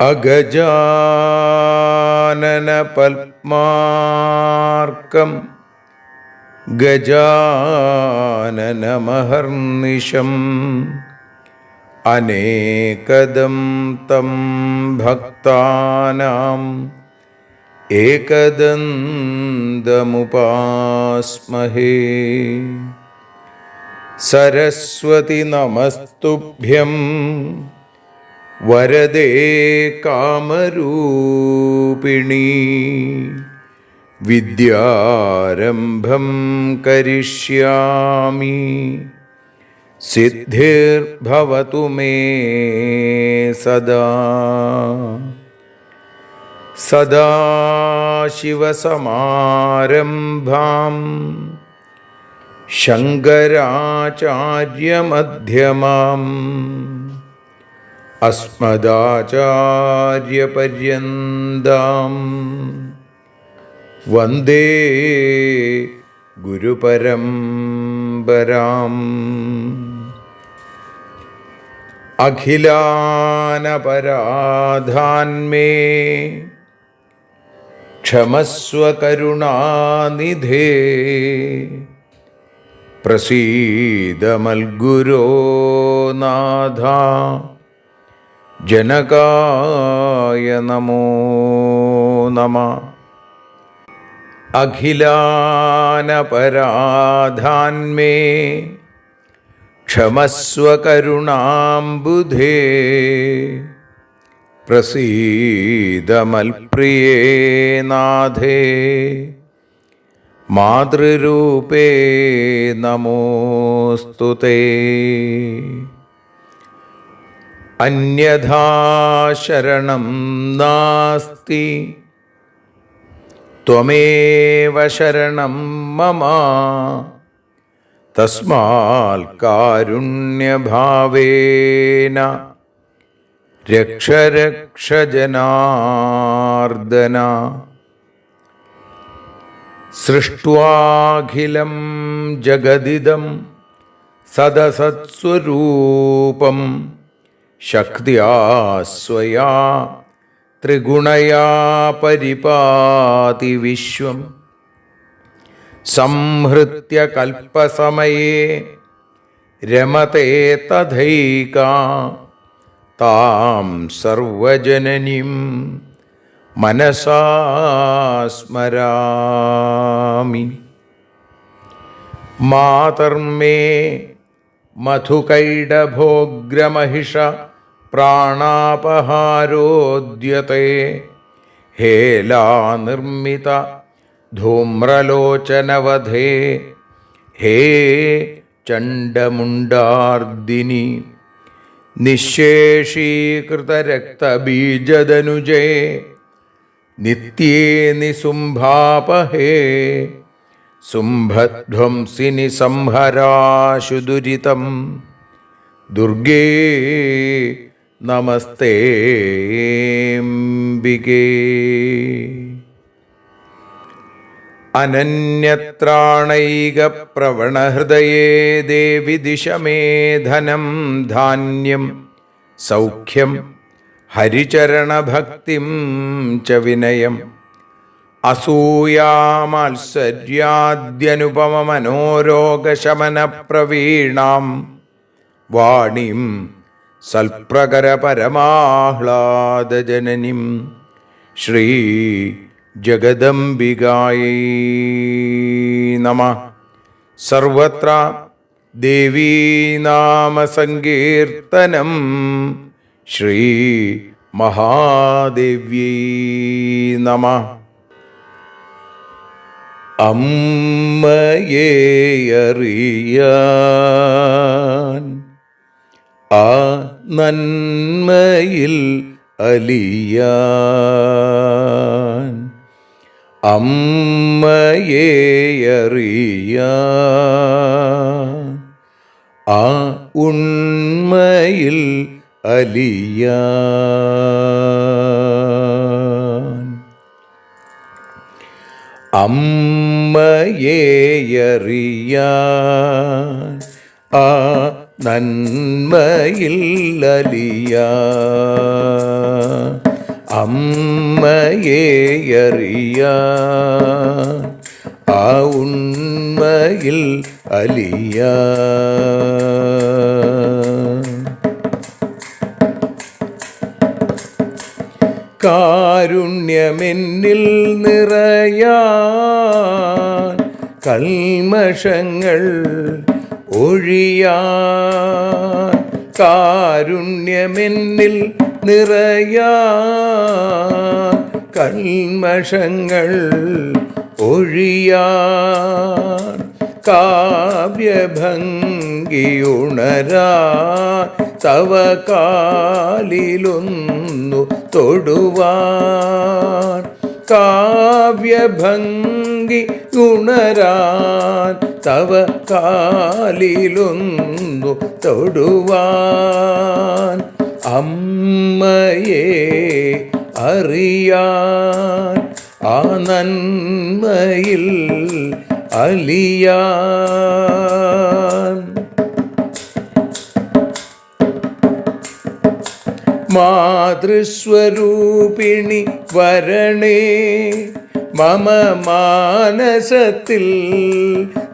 അഗജാനന പത്മാർക്കം ഗജാനനമഹർനിശം അനേകദം തം ഭക്താനാം ഏകദന്തമുപാസ്മഹേ. സരസ്വതി നമസ്തുഭ്യം വരദേ കാമരൂപിണി. വിദ്യാരംഭം കരിഷ്യാമി സിദ്ധിർഭവതു മേ സദാ. സദാശിവസമാരംഭാം ശങ്കരാചാര്യമധ്യമാം അസ്മദാചാര്യപര്യന്താം വന്ദേ ഗുരുപരമ്പരാം. അഖിലാനപരാധാന്മേ ക്ഷമസ്വ കരുണാനിധേ. പ്രസീദ മൽഗുരോ നാഥ ജനകായ നമോ നമഃ. അഖിലാനപരാധാന്മേ ക്ഷമസ്വ കരുണാംബുധേ. പ്രസീദ മൽപ്രിയേ നാഥേ മാതൃരൂപേ നമോസ്തുതേ. അന്യഥാ ശരണം നാസ്തി ത്വമേവ ശരണം മമ. തസ്മാൽ കാരുണ്യഭാവേന രക്ഷ രക്ഷ ജനാർദ്ദന. സൃഷ്ട്വാഖിലം ജഗദിദം സദസത്സ്വരൂപം ശക്തിയാ സ്വയാ ത്രിഗുണയാ പരിപാതി വിശ്വം. സംഹൃത്യ കൽപ്പസമയേ രമതേ തഥൈകാ താം സർവജനനീം മനസാ സ്മരാമി. മാതർമേ മധുകൈടഭോഗ്രമഹിഷ പ്രാണാപഹാരോദ്യത്തെ. ഹേലാനിർമ്മിത ധൂമ്രലോചനവധേ ഹേ ചണ്ഡമുണ്ഡാർദിനി. നിശേഷീകൃതരക്തബീജദനുജേ നിത്യേ നിസുംഭാപഹേ. സുംഭധ്വംസിനി സംഹരാശു ദുരിതം ദുർഗേ നമസ്തേംബികേ. അനന്യത്രാണൈകപ്രവണഹൃദയേ ദേവി ദിശ മേ ധനം ധാന്യം സൗഖ്യം ഹരിചരണഭക്തിം ച വിനയം. അസൂയാമാത്സര്യാദ്യനുപമമനോരോഗശമനപ്രവീണാം വാണീം സൽപ്രകരപരമാഹ്ലാദജനനീം ശ്രീ ജഗദംബികായൈ നമഃ. സർവത്ര ദേവീനാമസങ്കീർത്തനം ശ്രീ മഹാദേവ്യൈ നമഃ. അമ്മയെ അറിയാൻ ആ നന്മയിൽ അലിയാൻ, അമ്മയെ അറിയാൻ ആ ഉണ്മയിൽ അലിയാൻ, അമ്മയെ അറിയാൻ ആ നന്മയിൽ അലിയാൻ, അമ്മയെ അറിയാൻ ആ ഉണ്മയിൽ അലിയാൻ. കാരുണ്യമെന്നിൽ നിറയാൻ, കൽമഷങ്ങൾ ഒഴിയാൻ, കാരുണ്യമെന്നിൽ നിറയാൻ, കൽമഷങ്ങൾ ഒഴിയാൻ, കാവ്യഭംഗിയുണരാൻ തവ കാലിലൊന്നു തൊടുവാൻ, കാവ്യഭംഗി ഉണരാൻ തവ കാലിലൊന്നു തൊടുവാൻ, അമ്മയെ അറിയാൻ ആ നന്മയിൽ അലിയാൻ. മാതൃസ്വരൂപിണി വരണേ മമ മാനസത്തിൽ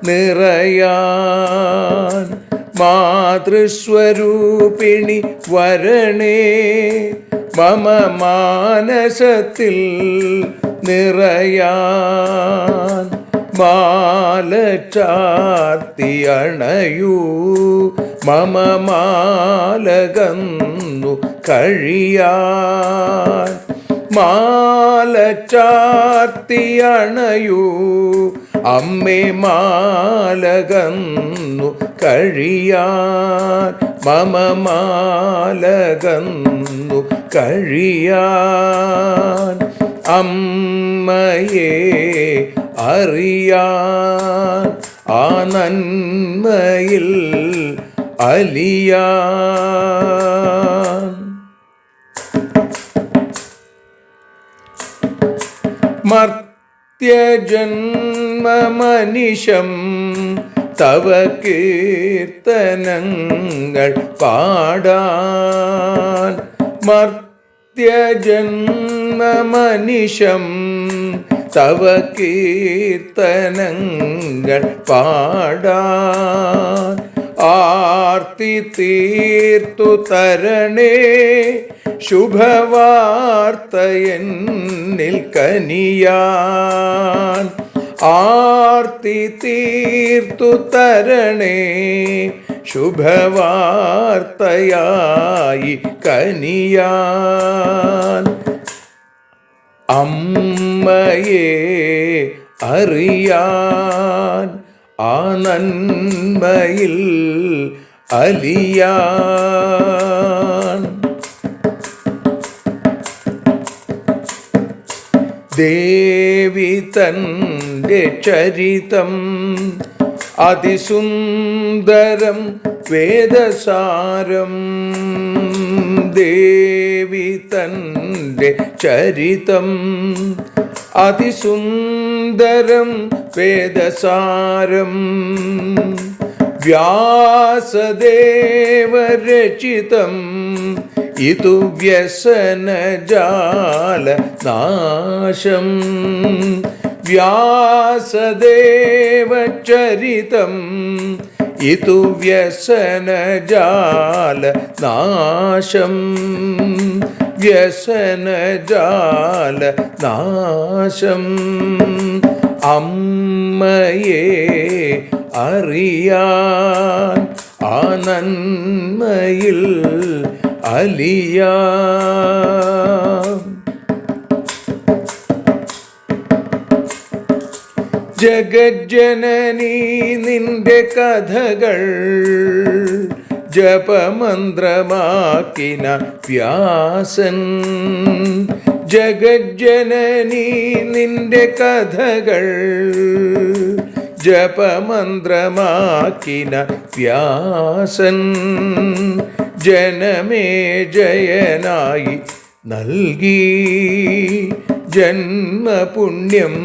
നിറയാൻ, മാതൃസ്വരൂപിണി വരണേ മമ മാനസത്തിൽ നിറയാൻ, മാല ചാർത്തി അണയൂ മമ മാലകന്നു കഴിയാൻ, മാല ചാർത്തി അണയൂ അമ്മേ മാലകന്നു കഴിയാൻ, മമ മാലകന്നു കഴിയാൻ, അമ്മയെ അറിയാൻ ആ നന്മയിൽ അലിയാൻ. മർത്യജന്മമനിശം തവ കീർത്തനങ്ങൾ പാടാൻ, മർത്യജന്മമനിശം തവ കീർത്തനങ്ങൾ പാടാൻ, ആർത്തി തീർത്തു തരണേ ശുഭവാർത്തയെന്നിൽ കനിയാൻ, ആർത്തി തീർത്തു തരണേ ശുഭവാർത്തയായി കനിയാൻ, അമ്മയെ അറിയാൻ ആ നന്മയിൽ അലിയാൻ. ദേവി തൻ്റെ ചരിതം അതിസുന്ദരം വേദസാരം, ദേവി തൻ്റെ ചരിതം അതിസുന്ദരം വേദസാരം, വ്യാസദേവരചിതം ഇതു വ്യസനജാല നാശം, വ്യാസദേവചരിതം ഇതു വ്യസനജാല നാശം, വ്യസനജാല നാശം, അമ്മയെ അറിയാൻ ആ നന്മയിൽ അലിയാൻ. ജഗജ്ജനനീ നിന്റെ കഥകൾ ജപമന്ത്രമാക്കിന വ്യാസൻ. ജഗജ്ജനനീ നിന്റെ കഥകൾ ജപമന്ത്രമാക്കിന വ്യാസൻ. ജനമേ ജയനായി നൽകി ജന്മപുണ്യം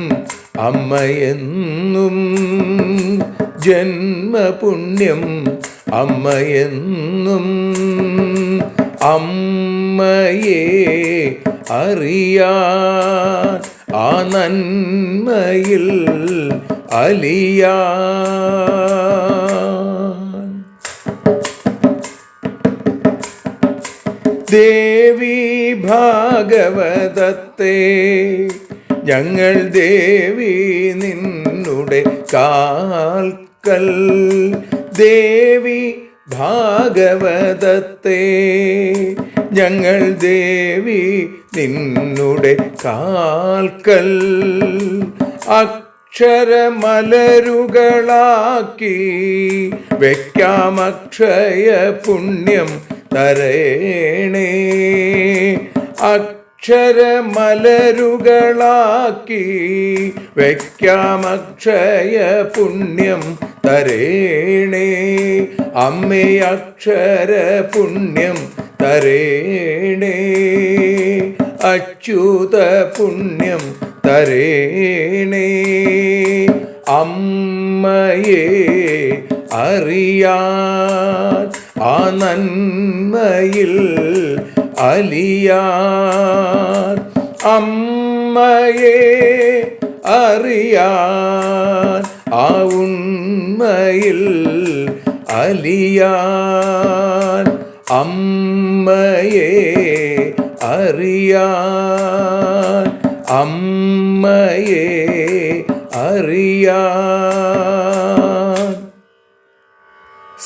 അമ്മയെന്നും. ജന്മപുണ്യം അമ്മയെന്നും. അമ്മയെ അറിയാൻ ആ നന്മയിൽ അലിയാൻ. ദേവി ഭാഗവതത്തെ ഞങ്ങൾ ദേവി നിന്നുടെ കാൽക്കൽ. ദേവി ഭാഗവതത്തെ ഞങ്ങൾ ദേവി നിന്നുടെ കാൽക്കൽ. അക്ഷരമലരുകളാക്കി വയ്ക്കാം അക്ഷയ പുണ്യം തരേണേ. അക്ഷരമലരുകളാക്കി വയ്ക്കാം അക്ഷയ പുണ്യം തരേണേ. അമ്മേ അക്ഷര പുണ്യം തരേണേ. അച്യുത പുണ്യം തരേണേ. അമ്മയെ അറിയാൻ ആ നന്മയിൽ അലിയാൻ. അമ്മയെ അറിയാൻ ആ ഉണ്മയിൽ അലിയാൻ. അമ്മയെ അറിയാൻ. അമ്മയെ അറിയാൻ.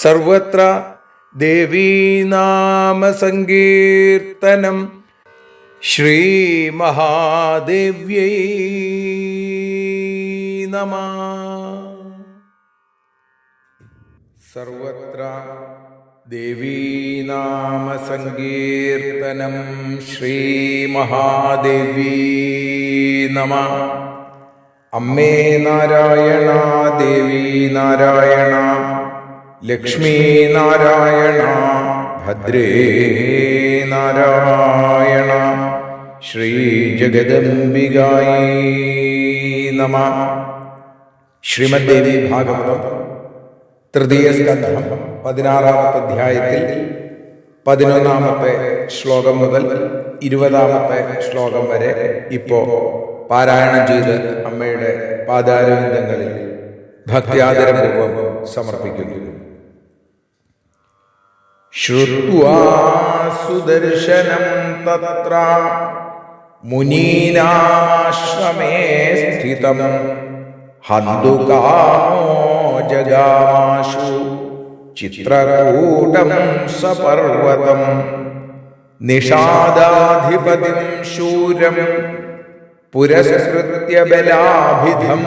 സർവത്ര ദേവീനാമസങ്കീർത്തനം. ശ്രീ മഹാദേവ്യൈ നമഃ. സർവത്ര ദേവീനാമസങ്കീർത്തനം. ശ്രീ മഹാദേവ്യൈ നമഃ. അമ്മേ നാരായണ, ദേവി നാരായണ, ലക്ഷ്മീ നാരായണ, ഭദ്രേ നാരായണ. ശ്രീ ജഗദംബികായൈ നമഃ. ശ്രീമദ്ദേവി ഭാഗവതം തൃതീയ സ്കന്ധം 16-ാമത്തെ അധ്യായത്തിൽ 11-ാമത്തെ ശ്ലോകം മുതൽ 20-ാമത്തെ ശ്ലോകം വരെ ഇപ്പോൾ പാരായണം ചെയ്ത് അമ്മയുടെ പാദാരവിന്ദങ്ങളിൽ ഭക്ത്യാദരപൂർവം സമർപ്പിക്കുന്നു. ശ്രുത്വാ സുദർശനം തത്ര മുനീനാശ്രമേ സ്ഥിതം ഹന്തുകാമോ ജഗാമാശു ചിത്രകൂടം സപർവതം നിഷാദാധിപതിം ശൂരം പുരസ്കൃത്യ ബലാഭിധം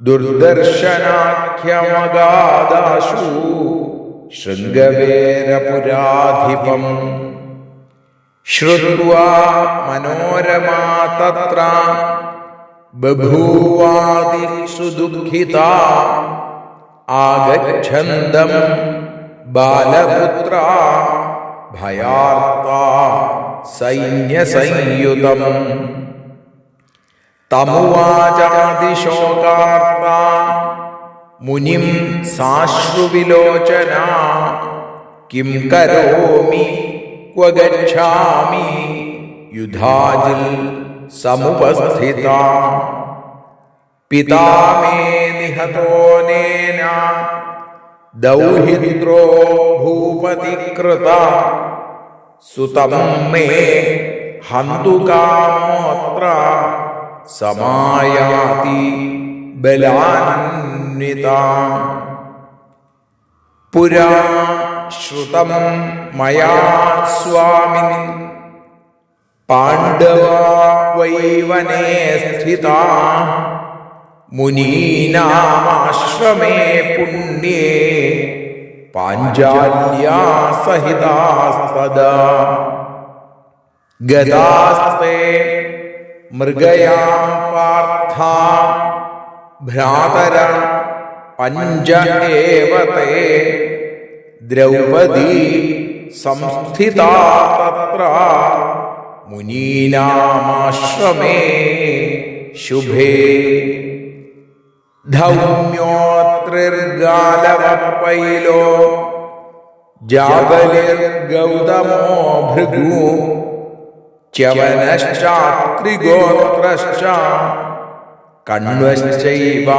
ദുർദർശനാഖ്യമഗാദാശു ശൃംഗവേരപുരാധിപം. ശ്രുത്വാ മനോരമാ തത്ര ബഭൂവാദിഷു ദുഃഖിതാ ആഗച്ഛന്തം ബാലപുത്ര ഭയാർത്താ സൈന്യസംയുതം. തമുവാചാദിശോകാർത്താ മുനിം സാശ്രുവിലോചനാ കിം കരോമി ക്വ ഗച്ഛാമി യുധാജിൽ സമുപസ്ഥിതാ. പിതാ മേ നിഹതോനേന ദൗഹിത്രോ ഭൂപതികൃതാ സുതം മേ ഹന്തുകാമോത്ര സമായാതി ബലാന്വിതാ. പുരാ ശ്രുതം മയാ സ്വാമിൻ പാണ്ഡവാ വൈ വനേ സ്ഥിതാ മുനീനാമാശ്രമേ പുണ്യേ പാഞ്ചാല്യാ സഹിതാസ്തദാ ഗതാസ്തേ മൃഗയാം പാർത്ഥ ഭ്രാതര പഞ്ച ഏവ തേ ദ്രൗപദീ സംസ്ഥിതാ തത്ര മുനീനാമാശ്രമേ ശുഭേ ധൗമ്യോത്രിർഗാലവപൈലോ ജാബലിർഗൗതമോ ഭൃഗു ച്യവനശ്ചാത്രിഗോത്രശ്ച കണ്വശ്ചൈവ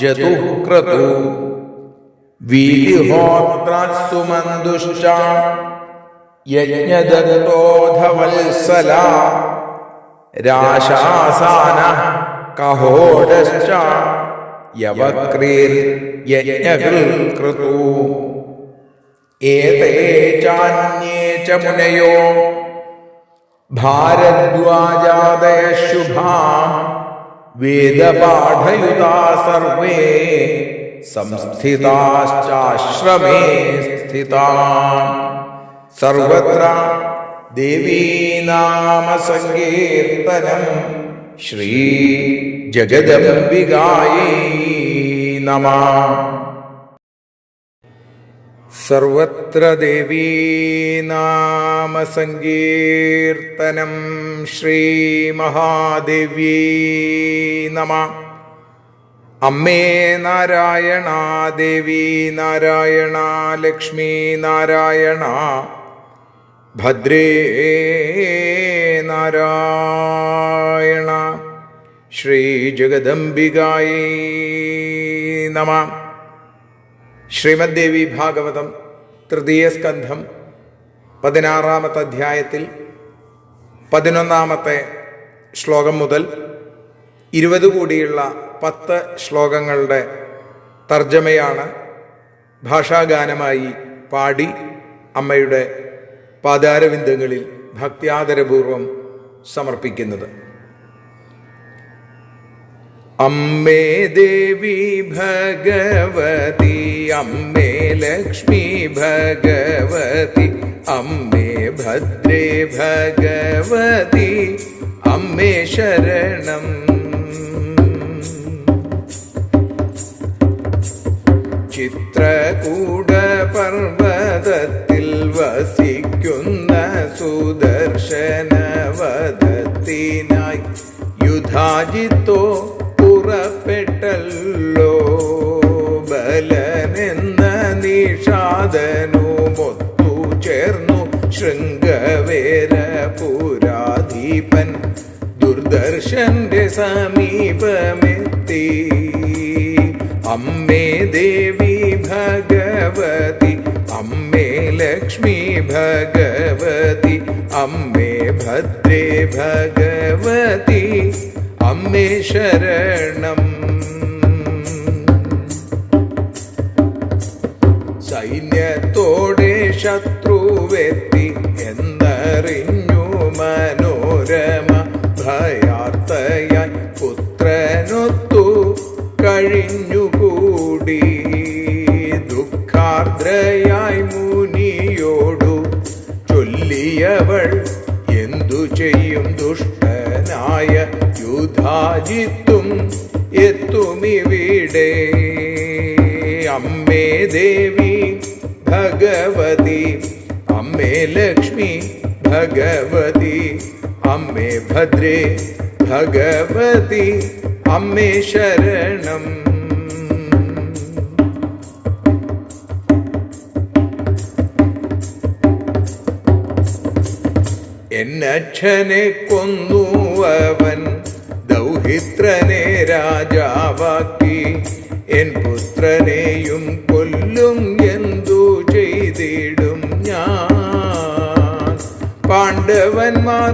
ജതുഃക്രതു വീലിഹോത്രസുമന്തുശ്ച യജ്ഞദത്തോധവത്സല രാശാസാനഃ കഹോടശ്ച യവക്രീർയജ്ഞകൃതു ഏതേ ചാന്യേ ച മുനയോ ഭാരദ്വാജാദയഃ ശുഭാഃ വേദപാഠയുതാ സർവേ സംസ്ഥിതാശ്ചാശ്രമേ സ്ഥിതാഃ സർവത്ര ദേവീനാമസങ്കീർത്തനം ശ്രീ ജഗദംബികായൈ നമഃ. സർവത്ര ദേവീനാമസങ്കീർത്തനം ശ്രീ മഹാദേവ്യൈ നമഃ. അമ്മേ നാരായണ, ദേവി നാരായണ, ലക്ഷ്മി നാരായണ, ഭദ്രേ നാരായണ, ശ്രീ ജഗദംബികായൈ നമഃ. ശ്രീമദ് ദേവി ഭാഗവതം തൃതീയ സ്കന്ധം 16-ാമത്തെ അധ്യായത്തിൽ 11-ാമത്തെ ശ്ലോകം മുതൽ 20 കൂടിയുള്ള 10 ശ്ലോകങ്ങളുടെ തർജ്ജമയാണ് ഭാഷാഗാനമായി പാടി അമ്മയുടെ പാദാരവിന്ദങ്ങളിൽ ഭക്ത്യാദരപൂർവം സമർപ്പിക്കുന്നത്. അമ്മേ ദേവി ഭഗവതി, അമ്മേ ലക്ഷ്മി ഭഗവതി, അമ്മേ ഭദ്രേ ഭഗവതി, അമ്മേ ശരണം. ചിത്രകൂട പർവതത്തിൽ വസിക്കുന്ന സുദർശനവദത്തിനായി യുധാജിത്തോ പുറപ്പെട്ടല്ലോ. ബലനെന്ന നിഷാദനുമൊത്തു ചേർന്നു ശൃംഗവേരപുരാധീപൻ ദുർദർശന്റെ സമീപമെത്തി. അമ്മേ ദേവി ഭഗവതി, അമ്മേ ലക്ഷ്മി ഭഗവതി, അമ്മേ ഭദ്രേ ഭഗവതി, അമ്മേ ശരണം. സൈന്യത്തോടെ ശത്രുവെത്തി എന്നറിഞ്ഞു മനോരമ. ഭയാർത്തയായി പുത്രനൊത്തു കഴിഞ്ഞുകൂടി. ദുഃഖാർദ്രയായി മുനിയോടു ചൊല്ലിയവൾ, എന്തു ചെയ്യും ദുഷ്ടനായ യുധാജിത്തും എത്തുമിവിടെ. അമ്മേ ദേവി ഭഗവതി, അമ്മേ ലക്ഷ്മി ഭഗവതി, അമ്മേ ഭദ്രേ ഭഗവതി, അമ്മേ ശരണം. എന്നച്ഛനെ കൊന്നു അവൻ, ദൗഹിത്രനെ രാജാവാക്കി. എൻ പുത്രനെയും കൊല്ലും, എന്തു ചെയ്തിടും ഞാൻ. പാണ്ഡവന്മാർ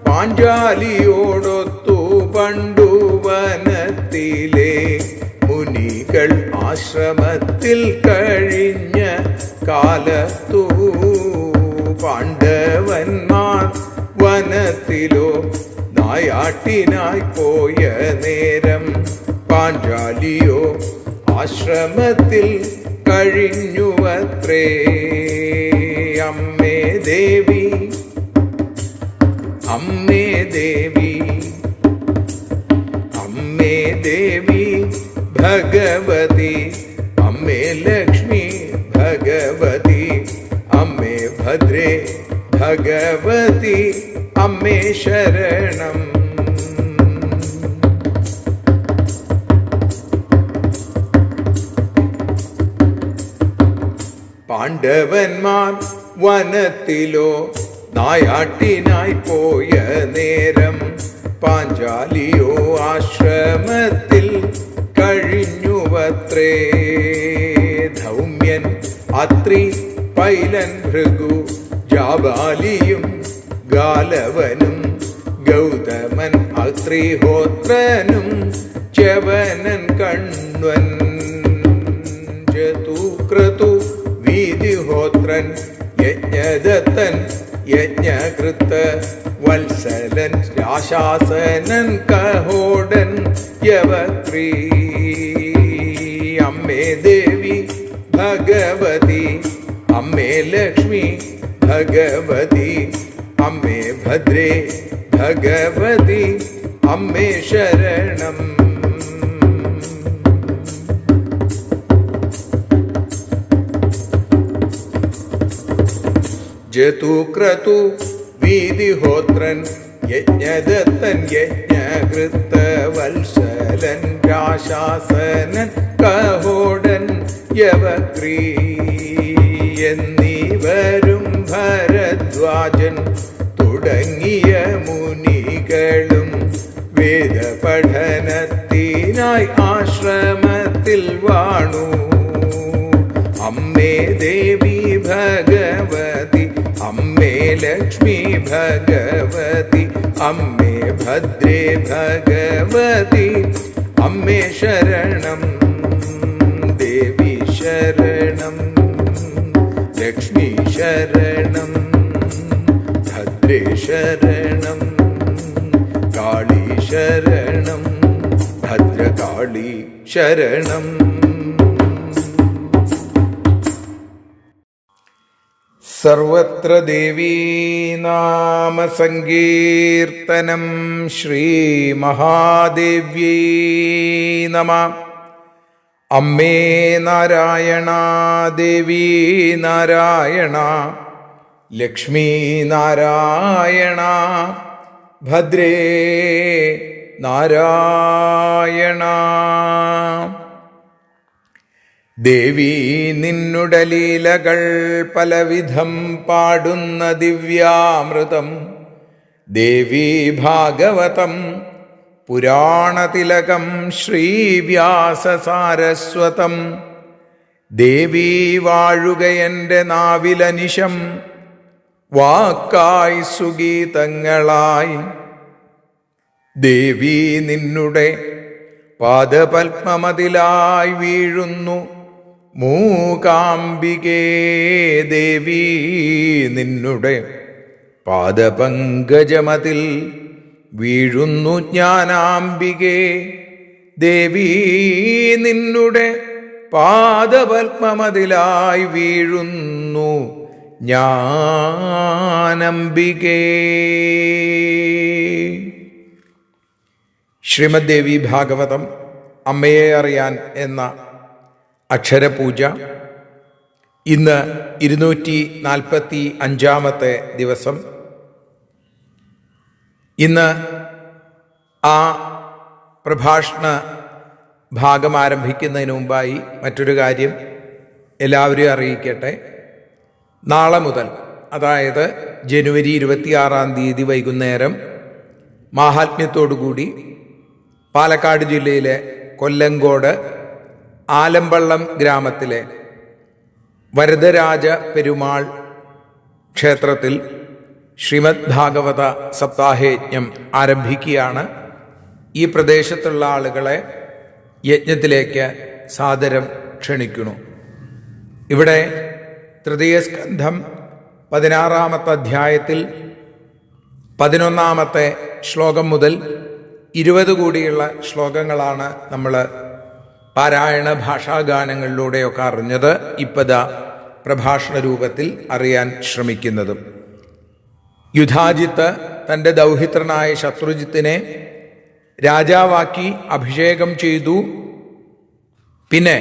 പാഞ്ചാലിയോടൊത്തു പണ്ടു വനത്തിലെ മുനികൾ ആശ്രമത്തിൽ കഴിഞ്ഞ കാലത്തു. പാണ്ഡവന്മാർ വനത്തിലോ നായാട്ടിനായി പോയ നേരം പാഞ്ചാലിയോ ആശ്രമത്തിൽ കഴിഞ്ഞുവത്രേ. അമ്മേ ദേവി, അമ്മേ ദേവി, അമ്മേ ദേവി ഭഗവതി, അമ്മേ ലക്ഷ്മി ഭഗവതി, അമ്മേ ഭദ്രേ ഭഗവതി, അമ്മേ ശരണം. പാണ്ഡവന്മാർ വനത്തിലോ നായാട്ടിനായി പോയ നേരം പാഞ്ചാലിയോ ആശ്രമത്തിൽ കഴിഞ്ഞുവത്രേ. ധൗമ്യൻ അത്രി പൈലൻ ഭൃഗു ജാബാലിയും ഗാലവനും ഗൗതമൻ അത്രിഹോത്രനും ച്യവനൻ കണ്വൻ ചതുക്രതു വീതിഹോത്രൻ യജ്ഞദത്തൻ യജ്ഞകൃത്ത വത്സലൻ രാശാസനൻ കഹോടൻ യവക്രീ. അമ്മേ ദേവി ഭഗവതി, അമ്മേ ലക്ഷ്മി ഭഗവതി, അമ്മേ ഭദ്രേ ഭഗവതി, അമ്മേ ശരണം. ജതുക്രതു വീതിഹോത്രൻ യജ്ഞദത്തൻ യജ്ഞകൃത്ത വത്സലൻ രാശാസനൻ കഹോടൻ യവക്രീ എന്നിവരും ഭരദ്വാജൻ തുടങ്ങിയ മുനികളും വേദപഠനത്തിനായി ആശ്രമത്തിൽ വാണു. അമ്മേ ദേവി ഭഗവതി, അമ്മേ ലക്ഷ്മി ഭഗവതി, അമ്മേ ഭദ്രേ ഭഗവതി, അമ്മേ ശരണം. ദേവി ശരണം, ലക്ഷ്മി ശരണം, ഭദ്രേ ശരണം, കാളി ശരണം, ഭദ്രകാളി ശരണം. സർവത്ര ദേവീ നാമ സങ്കീർത്തനം. ശ്രീ മഹാദേവ്യൈ നമഃ. അമ്മേ നാരായണ, ദേവീ നാരായണ, ലക്ഷ്മീ നാരായണ, ഭദ്രേ നാരായണ. ദേവി നിന്നുടെ ലീലകൾ പലവിധം പാടുന്ന ദിവ്യാമൃതം. ദേവി ഭാഗവതം പുരാണതിലകം ശ്രീവ്യാസസാരസ്വതം. ദേവി വാഴുകയെൻ്റെ നാവിലനിശം വാക്കായി സുഗീതങ്ങളായി. ദേവി നിന്നുടെ പാദപത്മമതിലായി വീഴുന്നു മൂകാംബികേ. ദേവി നിന്നുടെ പാദപങ്കജമതിൽ വീഴുന്നു ജ്ഞാനാംബികേ. ദേവി നിന്നുടെ പാദപത്മമതിലായി വീഴുന്നു ജ്ഞാനാംബികേ. ശ്രീമദ് ദേവി ഭാഗവതം അമ്മയെ അറിയാൻ എന്ന അക്ഷരപൂജ ഇന്ന് 245 ദിവസം. ഇന്ന് ആ പ്രഭാഷണ ഭാഗം ആരംഭിക്കുന്നതിന് മുമ്പായി മറ്റൊരു കാര്യം എല്ലാവരെയും അറിയിക്കട്ടെ. നാളെ മുതൽ, അതായത് ജനുവരി 26 വൈകുന്നേരം മാഹാത്മ്യത്തോടുകൂടി പാലക്കാട് ജില്ലയിലെ കൊല്ലങ്കോട് ആലമ്പള്ളം ഗ്രാമത്തിലെ വരദരാജ പെരുമാൾ ക്ഷേത്രത്തിൽ ശ്രീമദ് ഭാഗവത സപ്താഹയജ്ഞം ആരംഭിക്കുകയാണ്. ഈ പ്രദേശത്തുള്ള ആളുകളെ യജ്ഞത്തിലേക്ക് സാദരം ക്ഷണിക്കുന്നു. ഇവിടെ തൃതീയ സ്കന്ധം 16 അധ്യായത്തിൽ 11 ശ്ലോകം മുതൽ 20 കൂടിയുള്ള ശ്ലോകങ്ങളാണ് നമ്മൾ പാരായണ ഭാഷാഗാനങ്ങളിലൂടെയൊക്കെ അറിഞ്ഞത്. ഇപ്പത പ്രഭാഷണ രൂപത്തിൽ അറിയാൻ ശ്രമിക്കുന്നതും. യുധാജിത്ത് തൻ്റെ ദൗഹിത്രനായ ശത്രുജിത്തിനെ രാജാവാക്കി അഭിഷേകം ചെയ്തു. പിന്നെ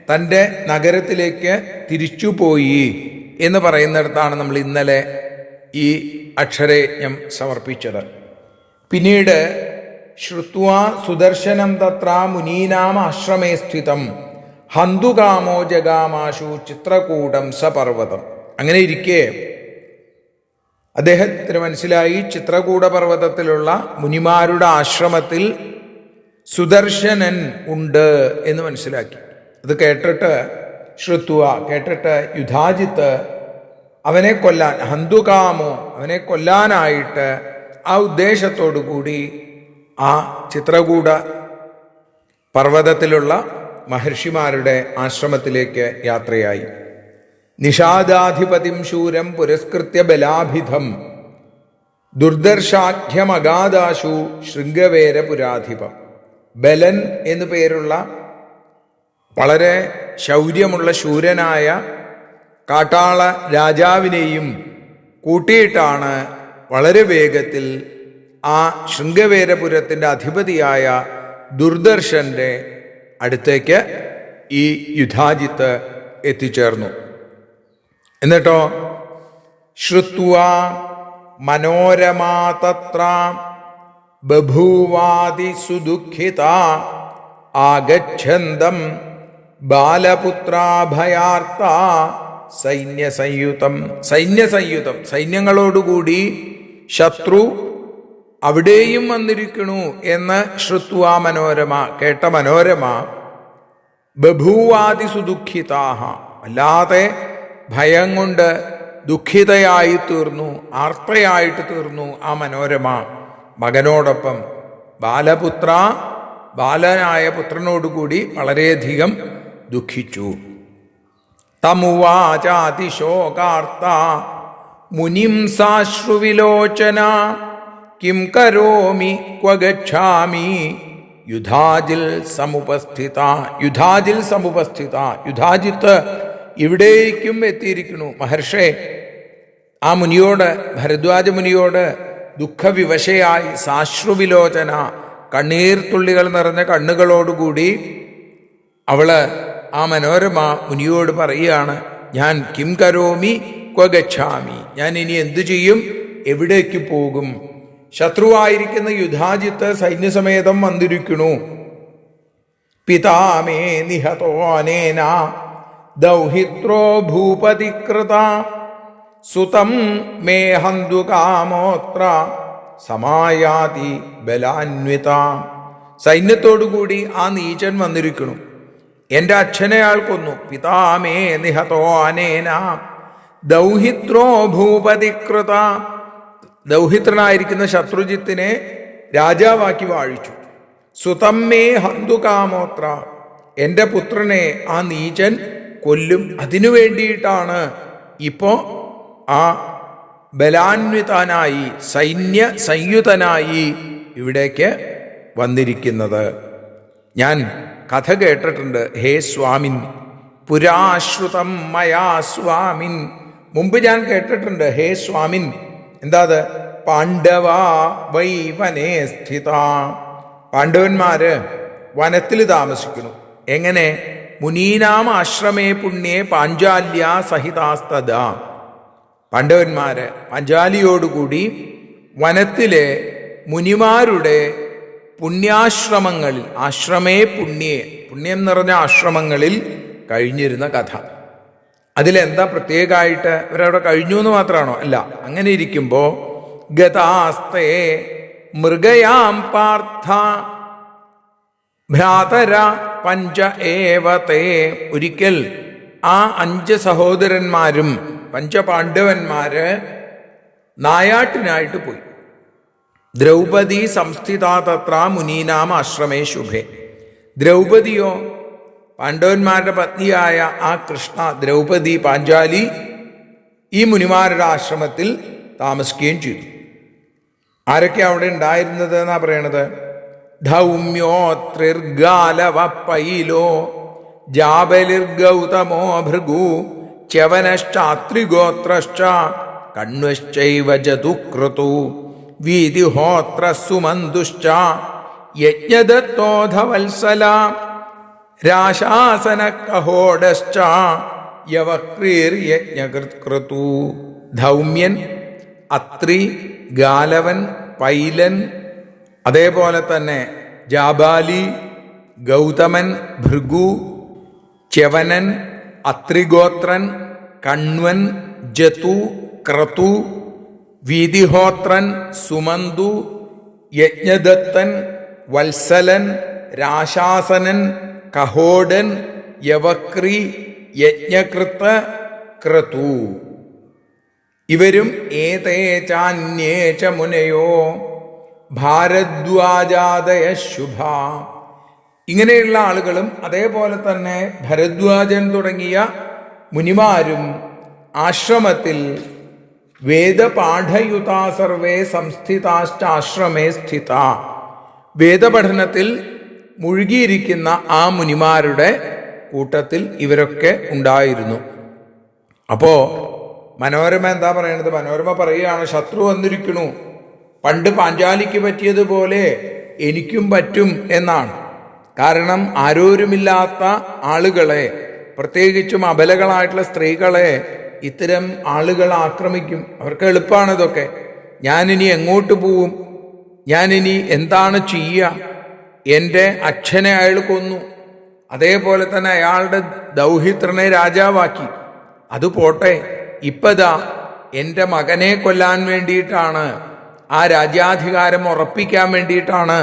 തൻ്റെ നഗരത്തിലേക്ക് തിരിച്ചുപോയി എന്ന് പറയുന്നിടത്താണ് നമ്മൾ ഇന്നലെ ഈ അക്ഷരയജ്ഞം സമർപ്പിച്ചത്. പിന്നീട് ശ്രുത്വാ സുദർശനം തത്ര മുനീനാം ആശ്രമേ സ്ഥിതം ഹന്തുകാമോ ജഗാമാശു ചിത്രകൂടം സപർവതം. അങ്ങനെ ഇരിക്കെ അദ്ദേഹത്തിന് മനസ്സിലായി ചിത്രകൂട പർവ്വതത്തിലുള്ള മുനിമാരുടെ ആശ്രമത്തിൽ സുദർശനൻ ഉണ്ട് എന്ന് മനസ്സിലാക്കി. അത് കേട്ടിട്ട് കേട്ടിട്ട് യുധാജിത്ത് അവനെ കൊല്ലാൻ, ഹന്തുകാമോ അവനെ കൊല്ലാനായിട്ട് ആ ഉദ്ദേശത്തോടു കൂടി ആ ചിത്രകൂട പർവ്വതത്തിലുള്ള മഹർഷിമാരുടെ ആശ്രമത്തിലേക്ക് യാത്രയായി. നിഷാദാധിപതിം ശൂരം പുരസ്കൃത്യ ബലാഭിധം ദുർദർശാഖ്യമഗാദാശു ശൃംഗവേര പുരാധിപം. ബലൻ എന്നു പേരുള്ള വളരെ ശൗര്യമുള്ള ശൂരനായ കാട്ടാള രാജാവിനെയും കൂട്ടിയിട്ടാണ് വളരെ വേഗത്തിൽ ആ ശൃംഗവേരപുരത്തിൻ്റെ അധിപതിയായ ദുർദർശന്റെ അടുത്തേക്ക് ഈ യുധാജിത്ത് എത്തിച്ചേർന്നു. എന്നിട്ടോ ശ്രുത്വാ മനോരമാ തത്ര ബഭൂവാദി സുദുഃഖിത ആഗച്ഛന്തം ബാലപുത്രാഭയാർത്ത സൈന്യസംയുതം. സൈന്യങ്ങളോടുകൂടി ശത്രു അവിടെയും വന്നിരിക്കണു എന്ന് ശ്രുത്വാ മനോരമ, കേട്ട മനോരമ ബഭൂവാദി സുദുഃഖിതാഹ, അല്ലാതെ ഭയം കൊണ്ട് ദുഃഖിതയായി തീർന്നു, ആർത്തയായിട്ട് തീർന്നു ആ മനോരമ. മകനോടൊപ്പം ബാലനായ പുത്രനോടുകൂടി വളരെയധികം ദുഃഖിച്ചു. തമുവാചാതിശോകാർത്ത മുനിം സാശ്രുവിലോചന കിം കരോമി ക്വ ഗച്ഛാമി യുധാജിൽ സമുപസ്ഥിത. യുധാജിത്ത് ഇവിടേക്കും എത്തിയിരിക്കുന്നു. മഹർഷേ, ആ മുനിയോട്, ഭരദ്വാജ മുനിയോട് ദുഃഖവിവശയായി സാശ്രുവിലോചന, കണ്ണീർ തുള്ളികൾ നിറഞ്ഞ കണ്ണുകളോടുകൂടി അവള് ആ മനോരമ മുനിയോട് പറയുകയാണ്, ഞാൻ കിം കരോമി ക്വ ഗച്ഛാമി, ഞാൻ ഇനി എന്തു ചെയ്യും, എവിടേക്ക് പോകും? ശത്രുവായിരിക്കുന്ന യുധാജിത്ത് സൈന്യസമേതം വന്നിരിക്കണു. പിതാമേ നിഹതോ അനേന ദൗഹിത്രോ ഭൂപതികൃത സുതം മേ ഹന്തുകാമോത്ര സമായാതി ബലാന്വിത. സൈന്യത്തോടുകൂടി ആ നീചൻ വന്നിരിക്കണു. എൻ്റെ അച്ഛനെ ആൾ കൊന്നു. പിതാമേ നിഹതോ അനേന ദൗഹിത്രോ ഭൂപതികൃത. ദൗഹിത്രനായിരിക്കുന്ന ശത്രുജിത്തിനെ രാജാവാക്കി വാഴിച്ചു. സുതമ്മേ ഹന്തുകാമോത്ര, എൻ്റെ പുത്രനെ ആ നീചൻ കൊല്ലും. അതിനു വേണ്ടിയിട്ടാണ് ഇപ്പോ ആ ബലാന്വിതനായി, സംയുതനായി ഇവിടേക്ക് വന്നിരിക്കുന്നത്. ഞാൻ കഥ കേട്ടിട്ടുണ്ട്. ഹേ സ്വാമിൻ, പുരാശ്രുതം മയാ സ്വാമിൻ, മുമ്പ് ഞാൻ കേട്ടിട്ടുണ്ട്. ഹേ സ്വാമിൻ, എന്താ അത്? പാണ്ഡവാ വൈ വനേ സ്ഥിത. പാണ്ഡവന്മാര് വനത്തിൽ താമസിക്കുന്നു. എങ്ങനെ? മുനീനാം ആശ്രമേ പുണ്യേ പാഞ്ചാല്യ സഹിതാസ്തദ. പാണ്ഡവന്മാര് പാഞ്ചാലിയോടുകൂടി വനത്തിലെ മുനിമാരുടെ പുണ്യാശ്രമങ്ങളിൽ, ആശ്രമേ പുണ്യേ, പുണ്യം നിറഞ്ഞ ആശ്രമങ്ങളിൽ കഴിഞ്ഞിരുന്ന കഥ. അതിലെന്താ പ്രത്യേകമായിട്ട്? ഇവരവിടെ കഴിഞ്ഞു എന്ന് മാത്രമാണോ? അല്ല. അങ്ങനെ ഇരിക്കുമ്പോ ഗതാസ്തേ മൃഗയാം പാർത്ഥ ഭ്രാതര പഞ്ച ഏവതേ. ഒരിക്കൽ ആ 5 സഹോദരന്മാരും പഞ്ചപാണ്ഡവന്മാര് നായാട്ടിനായിട്ട് പോയി. ദ്രൗപദി സംസ്ഥിത തത്ര മുനീനാം ആശ്രമേ ശുഭേ. ദ്രൗപദിയോ, പാണ്ഡവന്മാരുടെ പത്നിയായ ആ കൃഷ്ണ, ദ്രൗപദി, പാഞ്ചാലി ഈ മുനിമാരുടെ ആശ്രമത്തിൽ താമസിക്കുകയും ചെയ്തു. ആരൊക്കെ അവിടെ ഉണ്ടായിരുന്നത് എന്നാ പറയണത്? ധൗമ്യോത്രിർഗാലവ പൈലോ ജാബലിർഗൗതമോ ഭൃഗു ച്യവനശ്ചാത്രിഗോത്രശ്ച കണ്വശ്ചൈവ ജതുക്രതു വീതിഹോത്ര സുമന്തുശ്ച യജ്ഞദത്തോധവത്സല രാശാസന കഹോടശ്ച യവക്രീർയജ്ഞകൃത്ക്രതു. ധൗമ്യൻ, അത്രി, ഗാലവൻ, പൈലൻ, അതേപോലെ തന്നെ ജാബാലി, ഗൗതമൻ, ഭൃഗു, ച്യവനൻ, അത്രിഗോത്രൻ, കണ്വൻ, ജതു, ക്രതു, വീതിഹോത്രൻ, സുമന്തു, യജ്ഞദത്തൻ, വത്സലൻ, രാശാസനൻ, കഹോടൻ, യവക്രി, യജ്ഞകൃത്ത്, ക്രതു. ഇവരും ഏതേ ചാന്യേ ച മുനയോ ഭാരദ്വാജാദയ ശുഭ. ഇങ്ങനെയുള്ള ആളുകളും അതേപോലെ തന്നെ ഭരദ്വാജൻ തുടങ്ങിയ മുനിമാരും ആശ്രമത്തിൽ വേദപാഠയുതാ സർവേ സംസ്ഥിതാശ്ചാശ്രമേ സ്ഥിത. വേദപഠനത്തിൽ മുഴുകിയിരിക്കുന്ന ആ മുനിമാരുടെ കൂട്ടത്തിൽ ഇവരൊക്കെ ഉണ്ടായിരുന്നു. അപ്പോ മനോരമ എന്താ പറയണത്? മനോരമ പറയുകയാണ്, ശത്രു വന്നിരിക്കണു, പണ്ട് പാഞ്ചാലിക്ക് പറ്റിയതുപോലെ എനിക്കും പറ്റും എന്നാണ്. കാരണം ആരോരുമില്ലാത്ത ആളുകളെ, പ്രത്യേകിച്ചും അബലകളായിട്ടുള്ള സ്ത്രീകളെ ഇത്തരം ആളുകൾ ആക്രമിക്കും. അവർക്ക് എളുപ്പമാണ് ഇതൊക്കെ. ഞാനിനി എങ്ങോട്ട് പോവും? ഞാനിനി എന്താണ് ചെയ്യുക? എൻ്റെ അച്ഛനെ അയാൾ കൊന്നു, അതേപോലെ തന്നെ അയാളുടെ ദൗഹിത്രനെ രാജാവാക്കി. അത് പോട്ടെ, ഇപ്പതാ എൻ്റെ മകനെ കൊല്ലാൻ വേണ്ടിയിട്ടാണ്, ആ രാജ്യാധികാരം ഉറപ്പിക്കാൻ വേണ്ടിയിട്ടാണ്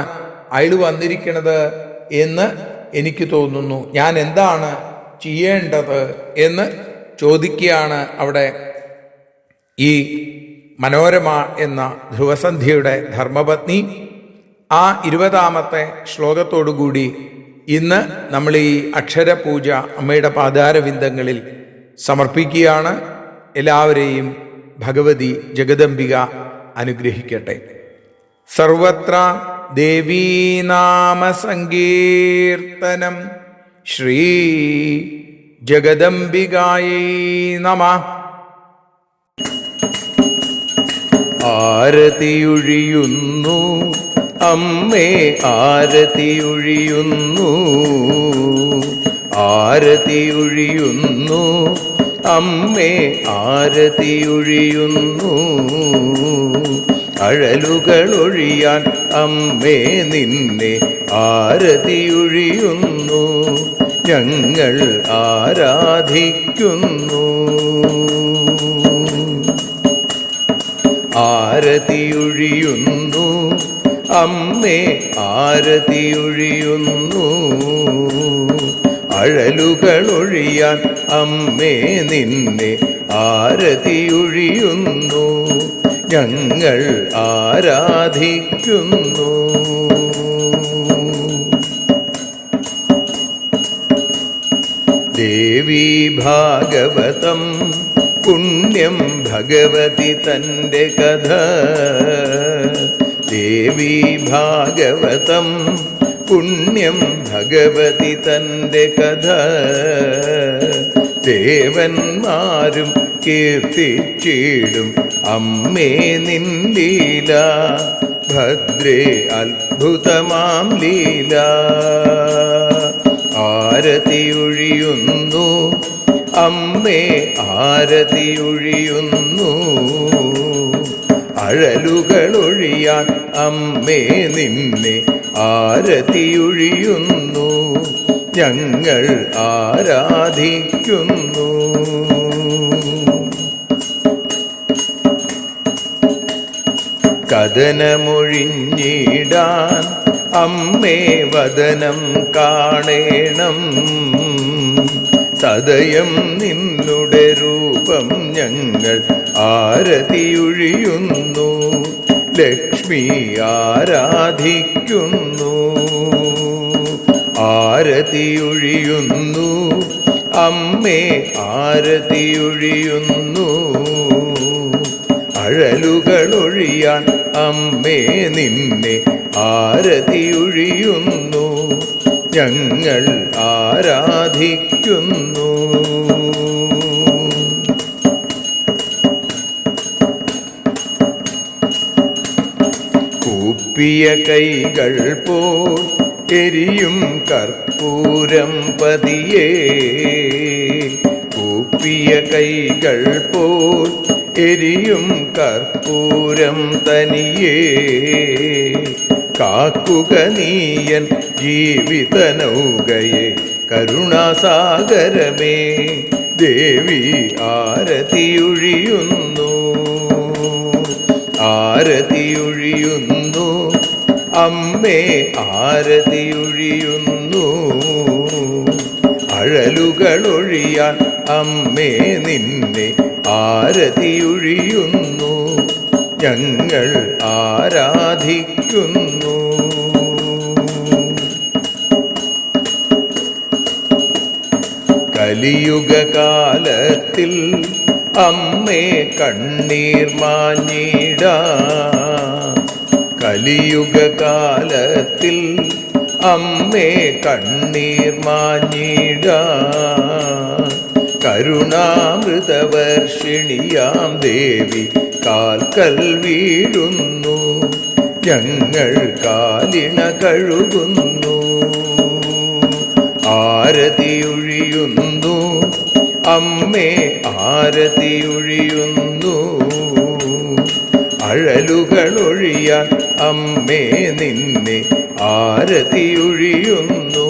അയാൾ വന്നിരിക്കുന്നത് എന്ന് എനിക്ക് തോന്നുന്നു. ഞാൻ എന്താണ് ചെയ്യേണ്ടത് എന്ന് ചോദിക്കുകയാണ് അവിടെ ഈ മനോരമ എന്ന ധ്രുവസന്ധ്യയുടെ ധർമ്മപത്നി. ആ 20ാമത്തെ ശ്ലോകത്തോടുകൂടി ഇന്ന് നമ്മൾ ഈ അക്ഷരപൂജ അമ്മയുടെ പാദാരവിന്ദങ്ങളിൽ സമർപ്പിക്കുകയാണ്. എല്ലാവരെയും ഭഗവതി ജഗദംബിക അനുഗ്രഹിക്കട്ടെ. സർവത്ര ദേവീനാമ സങ്കീർത്തനം. ശ്രീ ജഗദംബികായൈ നമഃ. ആരതിയൊഴിയുന്നു അമ്മേ, ആരതിയൊഴിയുന്നു, ആരതിയൊഴിയുന്നു അമ്മേ, ആരതിയൊഴിയുന്നു. അഴലുകളൊഴിയാൻ അമ്മേ നിന്നെ ആരതിയൊഴിയുന്നു, ഞങ്ങൾ ആരാധിക്കുന്നു. ആരതിയൊഴിയുന്നു അമ്മേ, ആരതിയൊഴിയുന്നു. അഴലുകളൊഴിയാൻ അമ്മേ നിന്നെ ആരതിയൊഴിയുന്നു, ഞങ്ങൾ ആരാധിക്കുന്നു. ദേവി ഭാഗവതം പുണ്യം ഭഗവതി തൻ്റെ കഥ. ദേവി ഭാഗവതം പുണ്യം ഭഗവതി തൻ്റെ കഥ. ദേവന്മാരും കീർത്തിച്ചിടും അമ്മേ നിൻ ലീല, ഭദ്രേ അത്ഭുതമാം ലീല. ആരതിയൊഴിയുന്നു അമ്മേ, ആരതിയൊഴിയുന്നു. അഴലുകളൊഴിയാൻ അമ്മേ നിന്നെ ആരതിയൊഴിയുന്നു, ഞങ്ങൾ ആരാധിക്കുന്നു. കഥനമൊഴിഞ്ഞിടാൻ അമ്മേ വദനം കാണേണം. സദയം നിന്നുടെ രൂപം ഞങ്ങൾ ആരതിയൊഴിയുന്നു, ലക്ഷ്മി ആരാധിക്കുന്നു. ആരതിയൊഴിയുന്നു അമ്മേ, ആരതിയൊഴിയുന്നു. അഴലുകളൊഴിയാൻ അമ്മേ നിന്നെ ആരതിയൊഴിയുന്നു ഞങ്ങൾ ആരാധിക്കുന്നു. കൂപ്പിയ കൈകൾ പോൽ എരിയും കർപ്പൂരം പതിയേ, കൂപ്പിയ കൈകൾ പോൽ എരിയും കർപ്പൂരം തനിയേ, കാക്കുക നീയൻ ജീവിത നൗകയെ കരുണാസാഗരമേ ദേവി ആരതിയൊഴിയുന്നു, ആരതിയൊഴിയുന്നു അമ്മേ ആരതിയൊഴിയുന്നു. അഴലുകളൊഴിയാൻ അമ്മേ നിന്നെ ആരതിയൊഴിയുന്നു ഞങ്ങൾ ആരാധിക്കുന്നു. കലിയുഗകാലത്തിൽ അമ്മേ കണ്ണീർ മാഞ്ഞിടാൻ, കലിയുഗകാലത്തിൽ അമ്മേ കണ്ണീർ മാഞ്ഞിടാൻ, കരുണാമൃതവർഷിണിയാം ദേവി കാൽക്കൽ വീഴുന്നു ഞങ്ങൾ കാലിണ കഴുകുന്നു. ആരതിയൊഴിയുന്നു അമ്മേ ആരതിയൊഴിയുന്നു, അഴലുകളൊഴിയാൻ അമ്മേ നിന്നെ ആരതിയൊഴിയുന്നു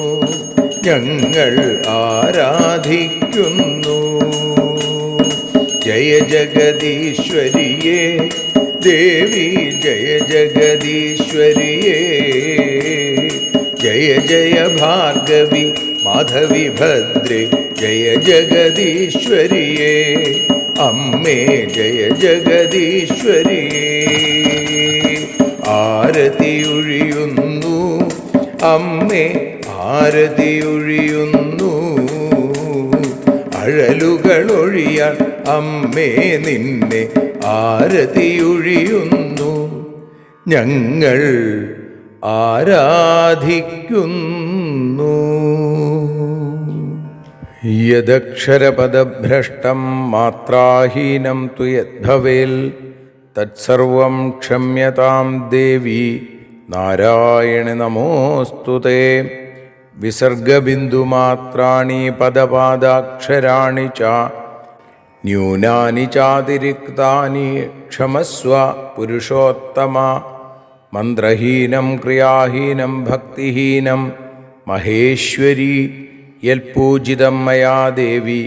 ഞങ്ങൾ ആരാധിക്കുന്നു. ജയ ജഗദീശ്വരിയേ ദേവി ജയ ജഗദീശ്വരിയേ, ജയ ജയ ഭാർഗവി മാധവി ഭദ്രേ ജയ ജഗദീശ്വരിയേ അമ്മേ ജയ ജഗദീശ്വരിയേ. ആരതിയൊഴിയുന്നു അമ്മേ ആരതിയൊഴിയുന്നു, അഴലുകളൊഴിയാൻ അമ്മേ നിന്നെ ആരതിയൊഴിയുന്നു ഞങ്ങൾ ആരാധിക്കുന്നു. യദക്ഷരപദഭ്രഷ്ടം മാത്രാഹീനം തു യദ്ഭവേൽ തത്സർവം ക്ഷമ്യതാം ദേവി നാരായണി നമോസ്തുതേ. വിസർഗബിന്ദുമാത്രാണി പദപാദാക്ഷരാണി ച ന്യൂനാനി ചാതിരിക്താനി ക്ഷമസ്വ പുരുഷോത്തമ. മന്ത്രഹീനം ക്രിയാഹീനം ഭക്തിഹീനം മഹേശ്വരി യൽപൂജിതം മയാ ദേവി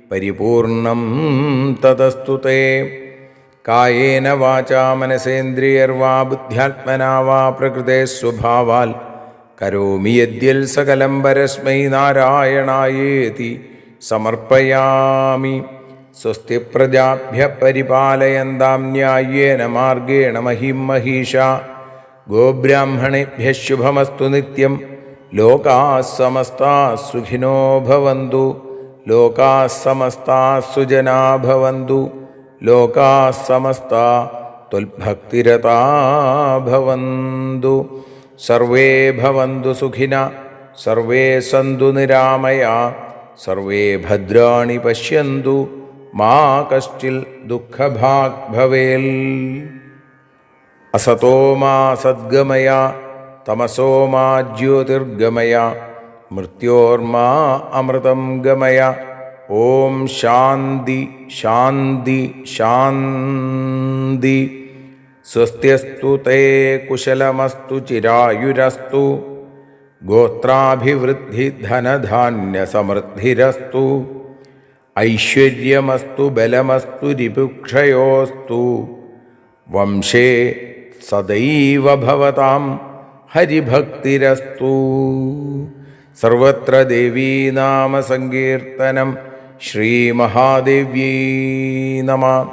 പരിപൂർണം തദസ്തു തേ. കായേന വാചാ മനസേന്ദ്രിയർവാ ബുദ്ധ്യാത്മനാ വാ പ്രകൃതേ സ്വഭാവാൽ കരോമി യദ്യൽ സകലം പരസ്മൈ നാരായണായേതി സമർപ്പയാമി. സ്വസ്തി പ്രജാഭ്യ പരിപാലയന്താം ന്യായേന മാർഗേണ മഹിം മഹീഷാ. ഗോബ്രാഹ്മണേഭ്യഃ ശുഭമസ്തു നിത്യം. ലോകാഃ സമസ്താഃ സുഖിനോ ഭവന്തു. ലോകാഃ സമസ്താഃ സുജനാഃ ഭവന്തു. ലോകാഃ സമസ്താഃ ത്വൽഭക്തിരതാഃ ഭവന്തു. സർവേ ഭവന്തു സുഖിനഃ. സർവേ സന്തു നിരാമയാഃ. സർവേ ഭദ്രാണി പശ്യന്തു. മാ കശ്ചിൽ ദുഃഖഭാഗ് ഭവേൽ. അസതോ മാ സദ്ഗമയ തമസോ മാ ജ്യോതിർഗമയ മൃത്യോർമാ അമൃതം ഗമയ. ഓം ശാന്തി ശാന്തി ശാന്തി. സ്വസ്ത്യസ്തു തേ കുശലമസ്തു ചിരായുരസ്തു. ഗോത്രാഭിവൃദ്ധി ധനധാന്യസമൃദ്ധിരസ്തു. ഐശ്വര്യമസ്തു ബലമസ്തു രിപുക്ഷയോസ്തു. വംശേ സദൈവ ഭവതാം ഹരിഭക്തിരസ്തു. സർവത്ര ദേവീനാമസങ്കീർത്തനം. ശ്രീമഹാദേവ്യൈ നമഃ.